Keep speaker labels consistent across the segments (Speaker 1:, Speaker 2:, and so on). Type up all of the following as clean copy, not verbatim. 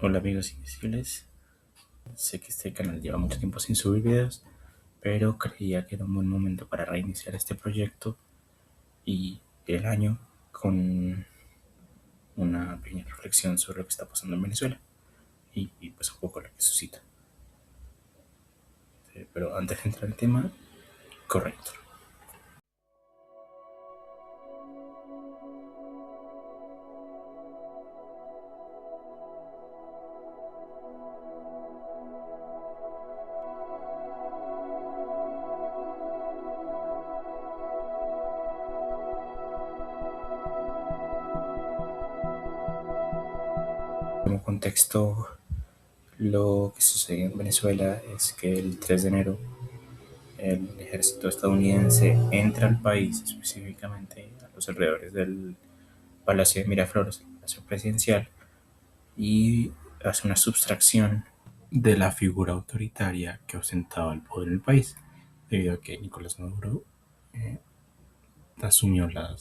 Speaker 1: Hola amigos invisibles, sé que este canal lleva mucho tiempo sin subir videos, pero creía que era un buen momento para reiniciar este proyecto y el año con una pequeña reflexión sobre lo que está pasando en Venezuela y pues un poco lo que suscita. Pero antes de entrar en el tema, correcto. Como contexto, lo que sucedió en Venezuela es que el 3 de enero el ejército estadounidense entra al país, específicamente a los alrededores del Palacio de Miraflores, el Palacio Presidencial, y hace una subtracción de la figura autoritaria que ostentaba el poder en el país, debido a que Nicolás Maduro asumió la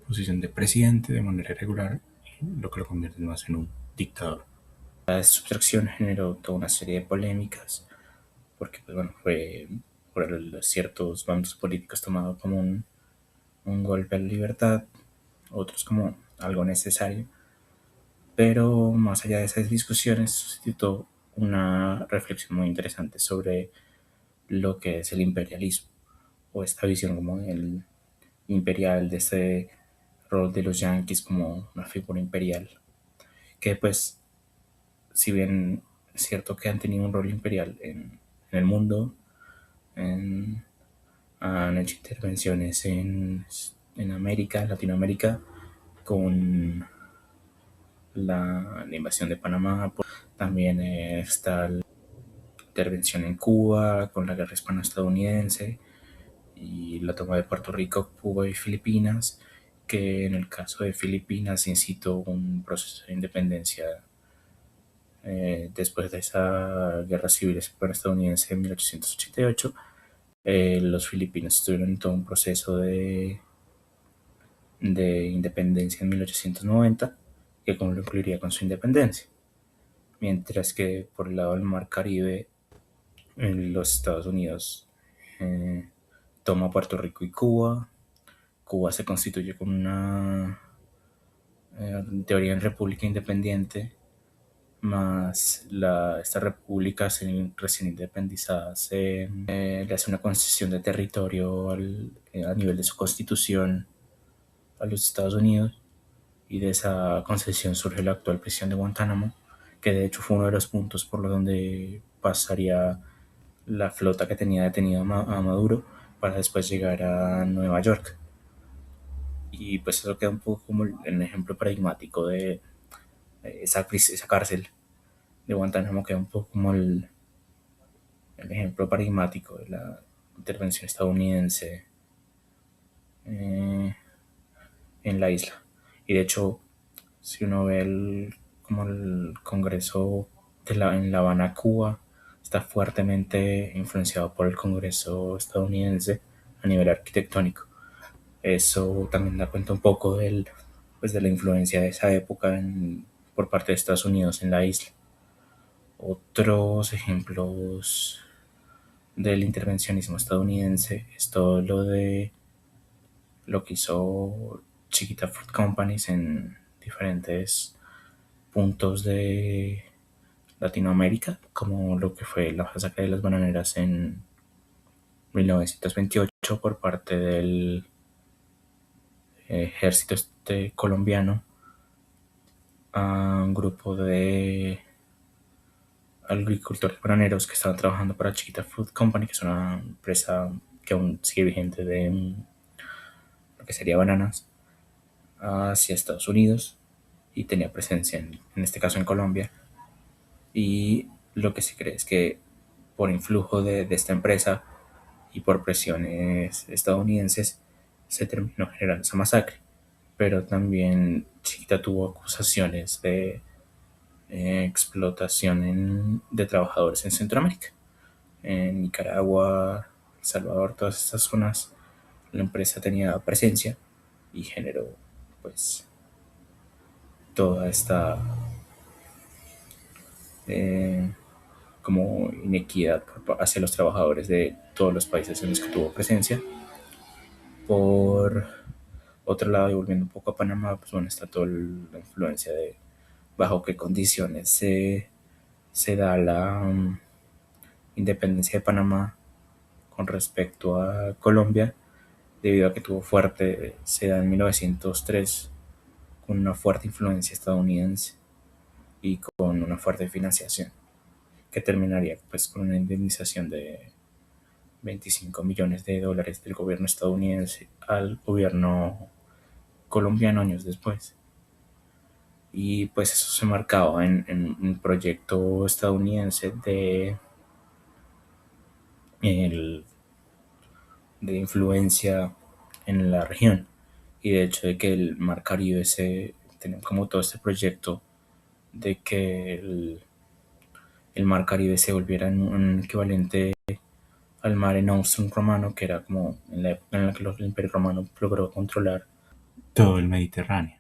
Speaker 1: posición de presidente de manera irregular, lo que lo convierte más en un dictador. La subtracción generó toda una serie de polémicas, porque pues, bueno, fue por ciertos bandos políticos tomado como un golpe a la libertad, otros como algo necesario. Pero más allá de esas discusiones, suscitó una reflexión muy interesante sobre lo que es el imperialismo, o esta visión como el imperial, de este rol de los yanquis como una figura imperial, que pues, si bien es cierto que han tenido un rol imperial en el mundo, en, han hecho intervenciones en América, Latinoamérica, con la invasión de Panamá. También está la intervención en Cuba con la guerra hispano-estadounidense y la toma de Puerto Rico, Cuba y Filipinas, que en el caso de Filipinas incitó un proceso de independencia después de esa guerra civil hispano-estadounidense en 1888. Los filipinos tuvieron todo un proceso de independencia en 1890 que concluiría con su independencia. Mientras que por el lado del Mar Caribe, en los Estados Unidos eh, toma Puerto Rico y Cuba. Cuba se constituye como una teoría en república independiente, más estas repúblicas recién independizadas le hace una concesión de territorio a nivel de su constitución a los Estados Unidos, y de esa concesión surge la actual prisión de Guantánamo, que de hecho fue uno de los puntos por los donde pasaría la flota que tenía detenido a Maduro para después llegar a Nueva York. Y pues eso queda un poco como el ejemplo paradigmático de esa cárcel de Guantánamo, queda un poco como el ejemplo paradigmático de la intervención estadounidense eh, en la isla. Y de hecho, si uno ve como el Congreso en La Habana, Cuba, está fuertemente influenciado por el Congreso estadounidense a nivel arquitectónico. Eso también da cuenta un poco pues de la influencia de esa época por parte de Estados Unidos en la isla. Otros ejemplos del intervencionismo estadounidense es todo lo que hizo Chiquita Fruit Companies en diferentes puntos de Latinoamérica, como lo que fue la masacre de las bananeras en 1928 por parte del ejército colombiano a un grupo de agricultores bananeros que estaban trabajando para Chiquita Fruit Company, que es una empresa que aún sigue vigente de lo que sería bananas, hacia Estados Unidos, y tenía presencia en este caso en Colombia. Y lo que se cree es que por influjo de esta empresa y por presiones estadounidenses se terminó generando esa masacre. Pero también Chiquita tuvo acusaciones de explotación de trabajadores en Centroamérica, en Nicaragua, El Salvador, todas estas zonas. La empresa tenía presencia y generó pues toda esta eh, como inequidad hacia los trabajadores de todos los países en los que tuvo presencia. Por otro lado, y volviendo un poco a Panamá, pues bueno, está toda la influencia de bajo qué condiciones se da la independencia de Panamá con respecto a Colombia, debido a que tuvo fuerte, se da en 1903 con una fuerte influencia estadounidense y con una fuerte financiación, que terminaría pues con una indemnización de 25 millones de dólares del gobierno estadounidense al gobierno colombiano años después. Y pues eso se marcaba en un proyecto estadounidense el, de influencia en la región. Y de hecho de que el Mar Caribe se tenía como todo este proyecto de que el Mar Caribe se volviera un equivalente al Mare Nostrum romano, que era como en la época en la que el Imperio Romano logró controlar todo el Mediterráneo.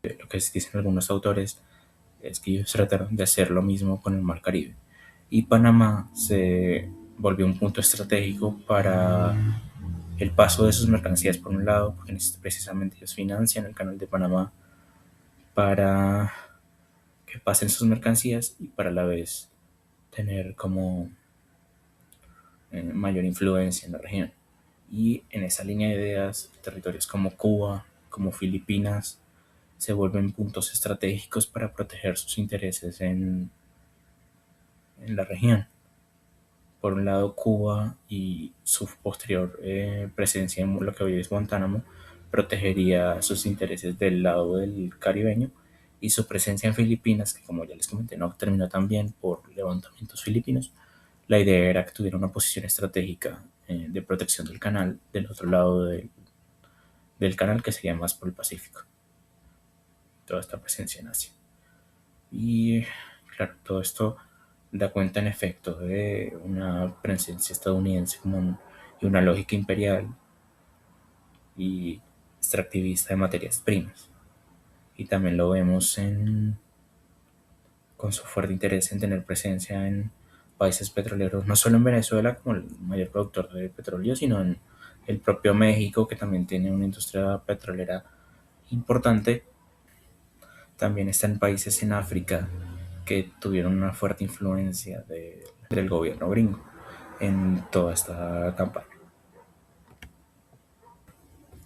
Speaker 1: Lo que dicen algunos autores es que ellos trataron de hacer lo mismo con el Mar Caribe. Y Panamá se volvió un punto estratégico para el paso de sus mercancías por un lado, porque precisamente ellos financian el canal de Panamá para que pasen sus mercancías y para la vez tener como mayor influencia en la región. Y en esa línea de ideas, territorios como Cuba, como Filipinas, se vuelven puntos estratégicos para proteger sus intereses en la región. Por un lado, Cuba y su posterior presencia en lo que hoy es Guantánamo protegería sus intereses del lado del caribeño, y su presencia en Filipinas, que como ya les comenté no terminó tan bien por levantamientos filipinos. La idea era que tuviera una posición estratégica de protección del canal del otro lado del canal, que sería más por el Pacífico. Toda esta presencia en Asia. Y claro, todo esto da cuenta en efecto de una presencia estadounidense y una lógica imperial y extractivista de materias primas. Y también lo vemos con su fuerte interés en tener presencia en países petroleros, no solo en Venezuela como el mayor productor de petróleo, sino en el propio México, que también tiene una industria petrolera importante. También está en países en África que tuvieron una fuerte influencia del gobierno gringo en toda esta campaña.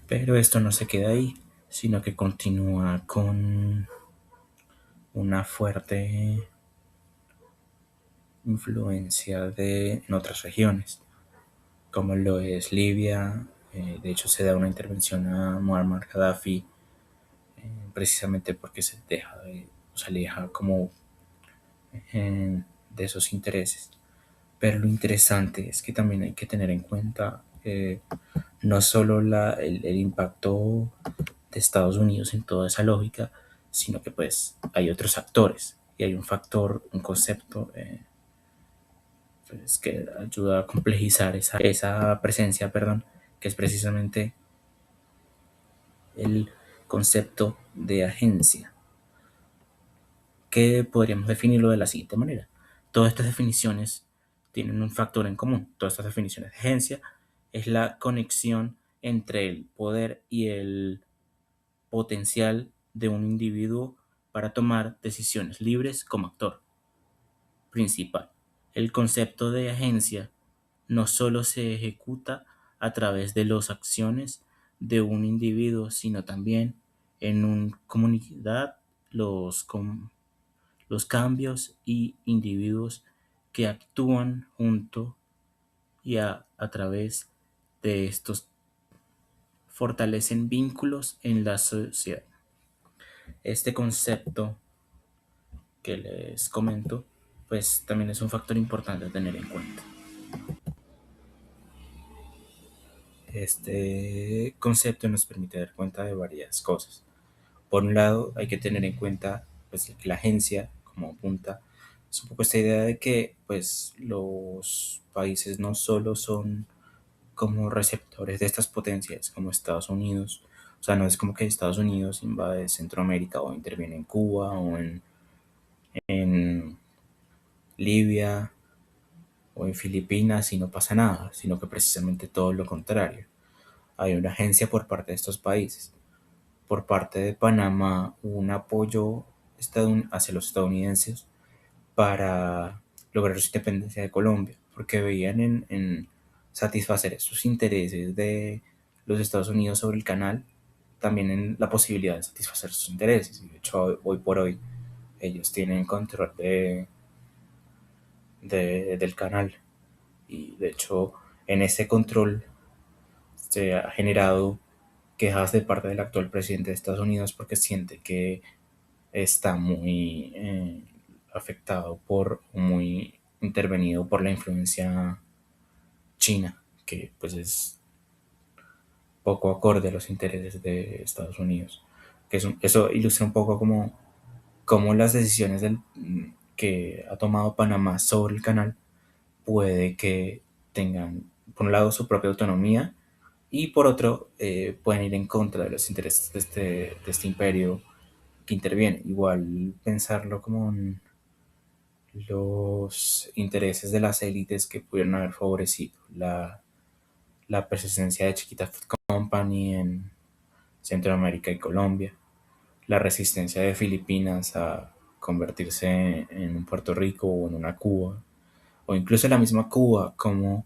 Speaker 1: Pero esto no se queda ahí, sino que continúa con una fuerte influencia en otras regiones, como lo es Libia. De hecho, se da una intervención a Muammar Gaddafi precisamente porque se aleja como de esos intereses. Pero lo interesante es que también hay que tener en cuenta no solo el impacto de Estados Unidos en toda esa lógica, sino que pues hay otros actores y hay un factor, un concepto pues, que ayuda a complejizar esa presencia, perdón, que es precisamente el concepto de agencia, que podríamos definirlo de la siguiente manera. Todas estas definiciones tienen un factor en común. Todas estas definiciones de agencia es la conexión entre el poder y el potencial de un individuo para tomar decisiones libres como actor principal. El concepto de agencia no solo se ejecuta a través de las acciones de un individuo, sino también en una comunidad, los cambios y individuos que actúan junto y a través de estos fortalecen vínculos en la sociedad. Este concepto que les comento, pues también es un factor importante a tener en cuenta. Este concepto nos permite dar cuenta de varias cosas. Por un lado, hay que tener en cuenta pues, que la agencia, como apunta, es un poco esta idea de que pues, los países no solo son como receptores de estas potencias, como Estados Unidos. O sea, no es como que Estados Unidos invade Centroamérica o interviene en Cuba o en Libia o en Filipinas y no pasa nada, sino que precisamente todo lo contrario. Hay una agencia por parte de estos países. Por parte de Panamá, un apoyo hacia los estadounidenses para lograr su independencia de Colombia, porque veían en satisfacer sus intereses de los Estados Unidos sobre el canal, también en la posibilidad de satisfacer sus intereses. Y de hecho, hoy por hoy, ellos tienen control del canal. Y de hecho, en ese control se ha generado quejas de parte del actual presidente de Estados Unidos porque siente que está muy afectado muy intervenido por la influencia china, que pues es poco acorde a los intereses de Estados Unidos. Eso ilustra un poco como las decisiones que ha tomado Panamá sobre el canal puede que tengan, por un lado, su propia autonomía y por otro, pueden ir en contra de los intereses de este imperio que interviene. Igual pensarlo como en los intereses de las élites que pudieron haber favorecido la presencia de Chiquita Food Company en Centroamérica y Colombia, la resistencia de Filipinas a convertirse en un Puerto Rico o en una Cuba, o incluso la misma Cuba, como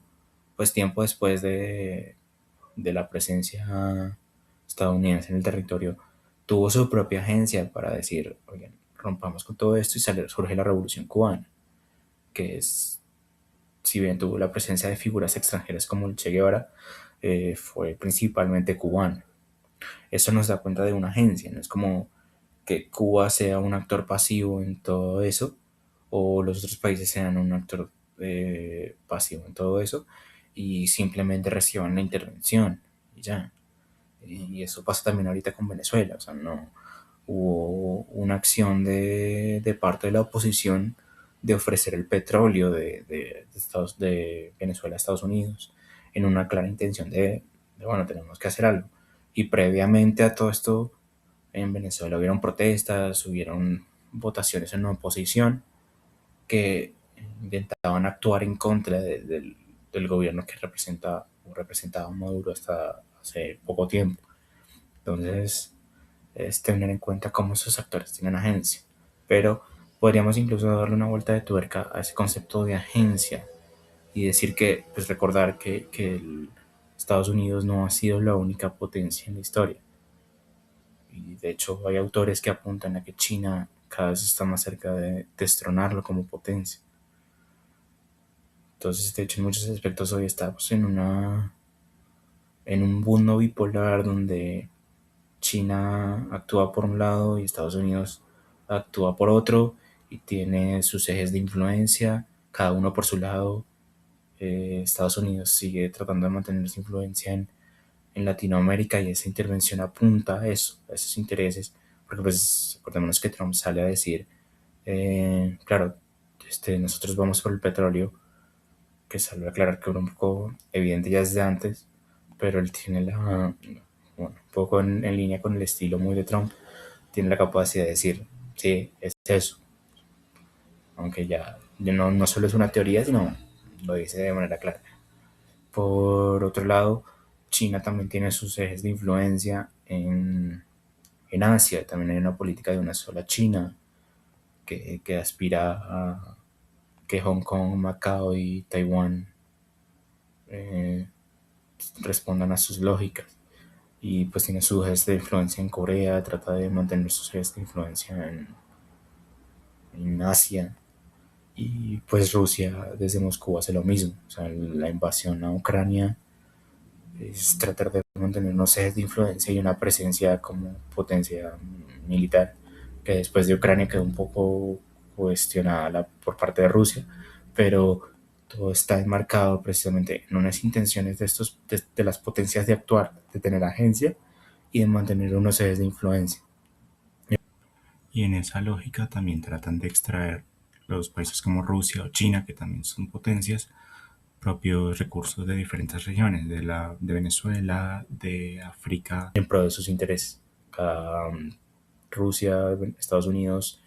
Speaker 1: pues tiempo después de la presencia estadounidense en el territorio, tuvo su propia agencia para decir, oigan, rompamos con todo esto y surge la Revolución Cubana, que es, si bien tuvo la presencia de figuras extranjeras como el Che Guevara, fue principalmente cubana. Eso nos da cuenta de una agencia, no es como que Cuba sea un actor pasivo en todo eso, o los otros países sean un actor pasivo en todo eso, y simplemente reciban la intervención, y ya. Y eso pasa también ahorita con Venezuela, o sea, no hubo una acción de parte de la oposición de ofrecer el petróleo de Venezuela a Estados Unidos en una clara intención bueno, tenemos que hacer algo. Y previamente a todo esto, en Venezuela hubieron protestas, hubieron votaciones en la oposición que intentaban actuar en contra del gobierno que representaba Maduro hasta hace poco tiempo. Entonces, es tener en cuenta cómo esos actores tienen agencia. Pero podríamos incluso darle una vuelta de tuerca a ese concepto de agencia y decir que, pues recordar que Estados Unidos no ha sido la única potencia en la historia. Y de hecho hay autores que apuntan a que China cada vez está más cerca de destronarlo como potencia. Entonces, de hecho, en muchos aspectos hoy estamos en un mundo bipolar donde China actúa por un lado y Estados Unidos actúa por otro y tiene sus ejes de influencia, cada uno por su lado. Estados Unidos sigue tratando de mantener su influencia en Latinoamérica y esa intervención apunta a eso, a esos intereses, porque pues acordémonos que Trump sale a decir, claro, nosotros vamos por el petróleo, que sale a aclarar que era un poco evidente ya desde antes, pero él tiene bueno, un poco en línea con el estilo muy de Trump, tiene la capacidad de decir, sí, es eso, aunque ya no solo es una teoría, sino lo dice de manera clara. Por otro lado, China también tiene sus ejes de influencia en Asia, también hay una política de una sola China que aspira a que Hong Kong, Macao y Taiwán eh, respondan a sus lógicas. Y pues tiene sus ejes de influencia en Corea, trata de mantener sus ejes de influencia en Asia. Y pues Rusia desde Moscú hace lo mismo. O sea, la invasión a Ucrania es tratar de mantener unos ejes de influencia y una presencia como potencia militar, que después de Ucrania quedó un poco cuestionada por parte de Rusia, pero todo está enmarcado precisamente en unas intenciones de las potencias de actuar, de tener agencia y de mantener unos ejes de influencia. Y en esa lógica también tratan de extraer los países como Rusia o China, que también son potencias, propios recursos de diferentes regiones, de Venezuela, de África, en pro de sus intereses. Rusia, Estados Unidos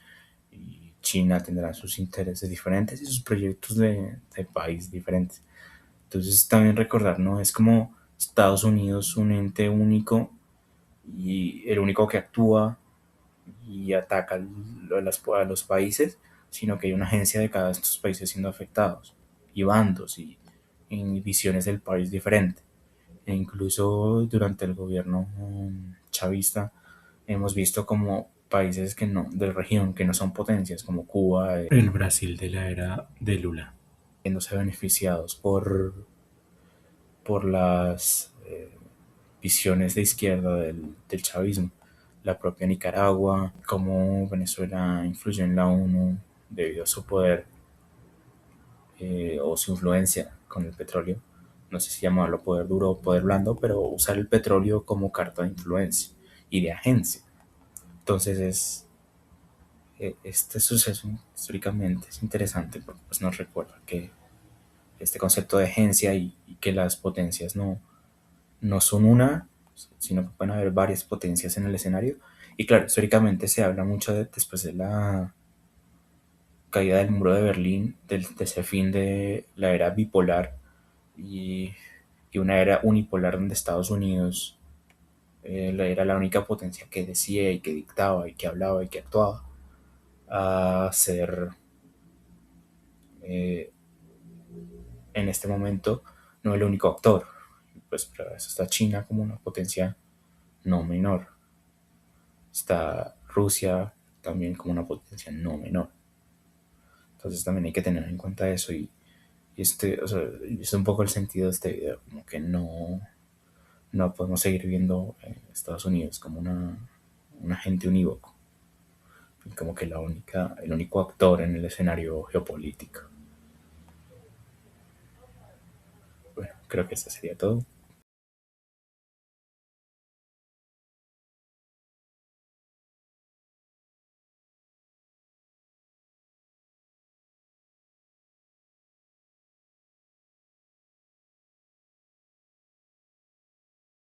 Speaker 1: y China tendrá sus intereses diferentes y sus proyectos de país diferentes. Entonces también recordar, ¿no? Es como Estados Unidos, un ente único y el único que actúa y ataca a los países, sino que hay una agencia de cada de estos países siendo afectados, y bandos y visiones del país diferentes. E incluso durante el gobierno chavista hemos visto como países que no, de la región que no son potencias, como Cuba, el Brasil de la era de Lula, viéndose beneficiados por las visiones de izquierda del chavismo. La propia Nicaragua, cómo Venezuela influyó en la ONU debido a su poder o su influencia con el petróleo. No sé si llamarlo poder duro o poder blando, pero usar el petróleo como carta de influencia y de agencia. Entonces este suceso históricamente es interesante porque pues, nos recuerda que este concepto de agencia y que las potencias no son una, sino que pueden haber varias potencias en el escenario. Y claro, históricamente se habla mucho después de la caída del muro de Berlín, de ese fin de la era bipolar y, y una era unipolar donde Estados Unidos era la única potencia que decía y que dictaba y que hablaba y que actuaba, a ser eh, en este momento no el único actor. Pues para eso está China como una potencia no menor. Está Rusia también como una potencia no menor. Entonces también hay que tener en cuenta eso o sea, es un poco el sentido de este video, como que no podemos seguir viendo Estados Unidos como un agente unívoco, como que el único actor en el escenario geopolítico. Bueno, creo que eso sería todo.